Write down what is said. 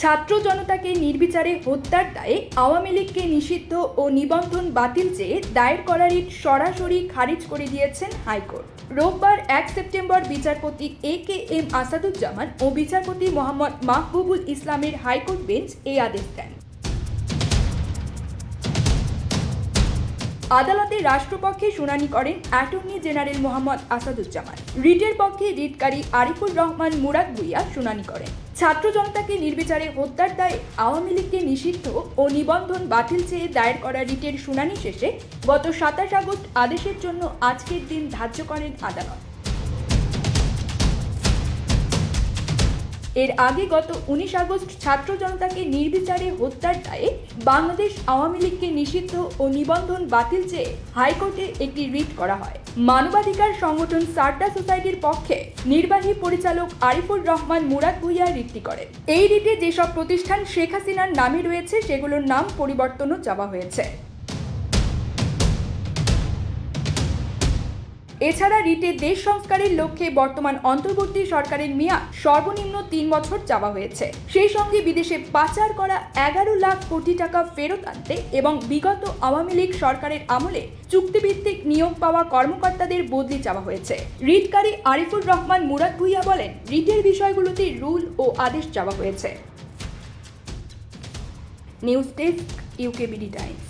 ছাত্র জনতাকে নির্বিচারে হত্যার দায়ে আওয়ামী লীগকে নিষিদ্ধ ও নিবন্ধন বাতিল চেয়ে দায়ের করা রিট সরাসরি খারিজ করে দিয়েছেন হাইকোর্ট। রোববার 1 সেপ্টেম্বর বিচারপতি AKM আসাদুজ্জামান ও বিচারপতি মোহাম্মদ মাহবুবুল ইসলামের হাইকোর্ট বেঞ্চ এই আদেশ দেন। আদালতে রাষ্ট্রপক্ষে শুনানি করেন অ্যাটর্নি জেনারেল মোহাম্মদ আসাদুজ্জামান। রিটের পক্ষে রিটকারী আরিফুর রহমান মুরাদ ভূঁইয়া শুনানি করেন। ছাত্র জনতাকে নির্বিচারে হত্যার দায়ে আওয়ামী লীগকে নিষিদ্ধ ও নিবন্ধন বাতিল চেয়ে দায়ের করা রিটের শুনানি শেষে গত 27 আগস্ট আদেশের জন্য আজকের দিন ধার্য করেন আদালত। এর আগে গত 19 আগস্ট ছাত্র জনতাকে নির্বিচারে হত্যার দায়ে বাংলাদেশ আওয়ামী লীগকে নিষিদ্ধ ও নিবন্ধন বাতিল চেয়ে হাইকোর্টে একটি রিট করা হয়। মানবাধিকার সংগঠন সারদা সোসাইটির পক্ষে নির্বাহী পরিচালক আরিফুর রহমান মুরাদ ভূঁইয়া রিটটি করেন। এই রিটে যেসব প্রতিষ্ঠান শেখ হাসিনার নামে রয়েছে সেগুলোর নাম পরিবর্তনও চাওয়া হয়েছে। এছাড়া রিটে দেশ সংস্কারের লক্ষ্যে বর্তমান অন্তর্বর্তী সরকারের মেয়াদ সর্বনিম্ন 3 বছর চাওয়া হয়েছে। সেই সঙ্গে বিদেশে পাচার করা 11 লাখ কোটি টাকা ফেরত আনতে এবং বিগত আওয়ামী লীগ সরকারের আমলে চুক্তিভিত্তিক নিয়োগ পাওয়া কর্মকর্তাদের বদলি চাওয়া হয়েছে। রিটকারী আরিফুর রহমান মুরাদ ভূঁইয়া বলেন, রিটের বিষয়গুলোতে রুল ও আদেশ চাওয়া হয়েছে। News desk, UKBD Times.